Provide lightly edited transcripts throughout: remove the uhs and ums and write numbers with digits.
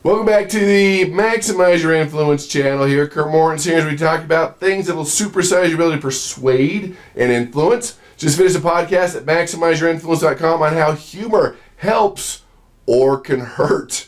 Welcome back to the Maximize Your Influence channel here. Kurt Morton's here as we talk about things that will supersize your ability to persuade and influence. Just finished a podcast at MaximizeYourInfluence.com on how humor helps or can hurt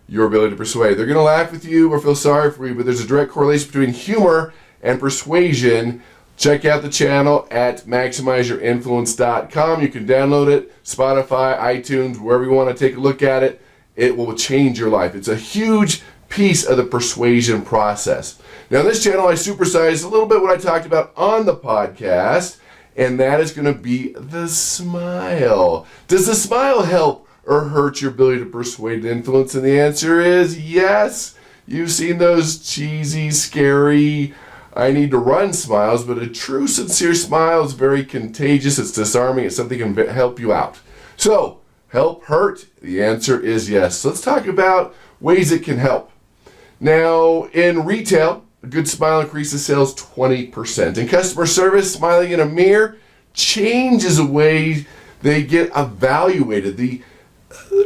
your ability to persuade. They're going to laugh with you or feel sorry for you, but there's a direct correlation between humor and persuasion. Check out the channel at MaximizeYourInfluence.com. You can download it, Spotify, iTunes, wherever you want to take a look at it. It will change your life. It's a huge piece of the persuasion process. Now, on this channel, I supersize a little bit what I talked about on the podcast, and that is going to be the smile. Does the smile help or hurt your ability to persuade and influence? And the answer is yes. You've seen those cheesy, scary, I need to run smiles, but a true, sincere smile is very contagious. It's disarming. It's something that can help you out. So, help, hurt? The answer is yes. So let's talk about ways it can help. Now, in retail, a good smile increases sales 20%. In customer service, smiling in a mirror changes the way they get evaluated. The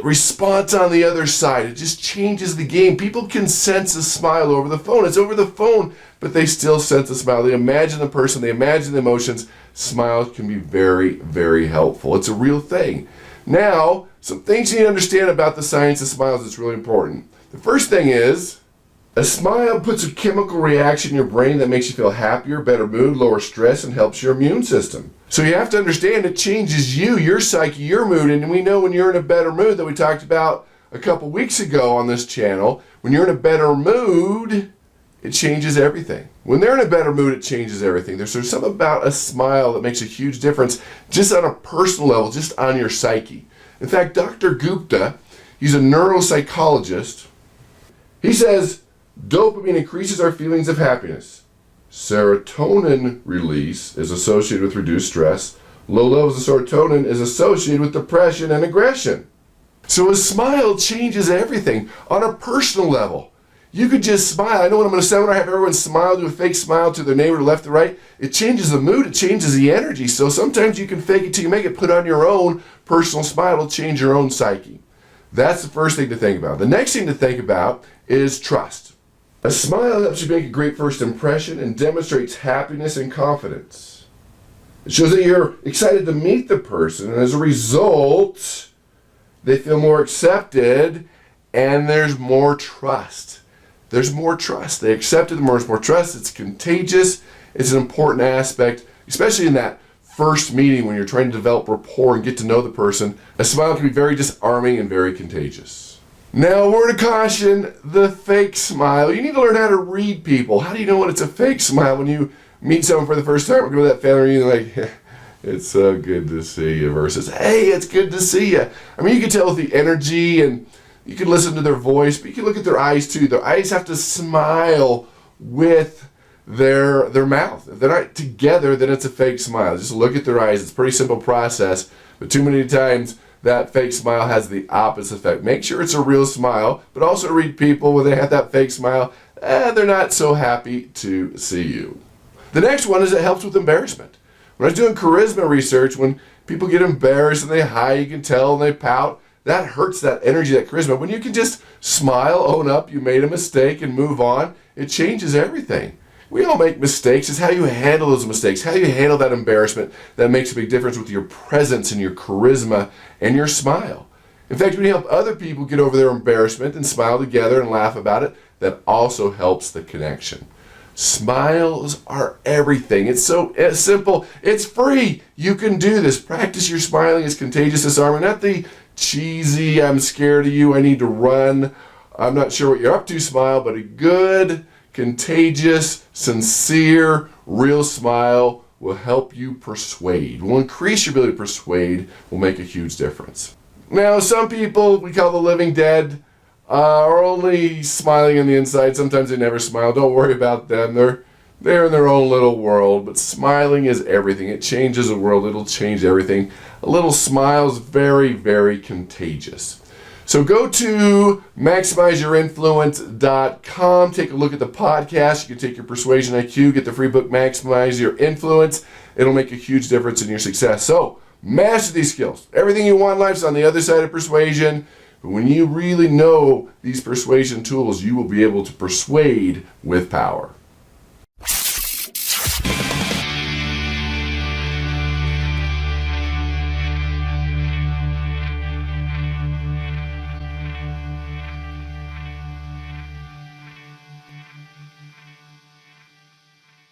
response on the other side, it just changes the game. People can sense a smile over the phone. It's over the phone, but they still sense a smile. They imagine the person, they imagine the emotions. Smiles can be very, very helpful. It's a real thing. Now, some things you need to understand about the science of smiles that's really important. The first thing is, a smile puts a chemical reaction in your brain that makes you feel happier, better mood, lower stress, and helps your immune system. So you have to understand it changes you, your psyche, your mood, and we know when you're in a better mood that we talked about a couple weeks ago on this channel, when you're in a better mood, it changes everything. When they're in a better mood, it changes everything. There's something about a smile that makes a huge difference just on a personal level, just on your psyche. In fact, Dr. Gupta, he's a neuropsychologist. He says, dopamine increases our feelings of happiness. Serotonin release is associated with reduced stress. Low levels of serotonin is associated with depression and aggression. So a smile changes everything on a personal level. You could just smile. I know when I'm in a seminar, I have everyone smile, do a fake smile to their neighbor to left or right. It changes the mood. It changes the energy. So sometimes you can fake it till you make it. Put on your own personal smile. It'll change your own psyche. That's the first thing to think about. The next thing to think about is trust. A smile helps you make a great first impression and demonstrates happiness and confidence. It shows that you're excited to meet the person, and as a result, they feel more accepted, and there's more trust. There's more trust. They accepted, there's more trust. It's contagious. It's an important aspect, especially in that first meeting when you're trying to develop rapport and get to know the person. A smile can be very disarming and very contagious. Now, a word of caution, the fake smile. You need to learn how to read people. How do you know when it's a fake smile? When you meet someone for the first time or go to that family reunion, like, it's so good to see you, versus, hey, it's good to see you. I mean, you can tell with the energy, and you can listen to their voice, but you can look at their eyes too. Their eyes have to smile with their mouth. If they're not together, then it's a fake smile. Just look at their eyes. It's a pretty simple process, but too many times that fake smile has the opposite effect. Make sure it's a real smile, but also read people when they have that fake smile. They're not so happy to see you. The next one is it helps with embarrassment. When I was doing charisma research, when people get embarrassed and they hide, you can tell, and they pout, that hurts that energy, that charisma. When you can just smile, own up, you made a mistake, and move on, it changes everything. We all make mistakes. It's how you handle those mistakes, how you handle that embarrassment that makes a big difference with your presence and your charisma and your smile. In fact, when you help other people get over their embarrassment and smile together and laugh about it, that also helps the connection. Smiles are everything. It's so simple. It's free. You can do this. Practice your smiling. It's contagious, disarming. Not the cheesy, I'm scared of you, I need to run, I'm not sure what you're up to smile, but a good, contagious, sincere, real smile will help you persuade. Will increase your ability to persuade, will make a huge difference. Now, some people, we call the living dead, are only smiling on the inside. Sometimes they never smile. Don't worry about them. They're in their own little world, but smiling is everything. It changes the world. It'll change everything. A little smile is very, very contagious. So go to MaximizeYourInfluence.com. Take a look at the podcast. You can take your Persuasion IQ, get the free book, Maximize Your Influence. It'll make a huge difference in your success. So master these skills. Everything you want in life is on the other side of persuasion. But when you really know these persuasion tools, you will be able to persuade with power.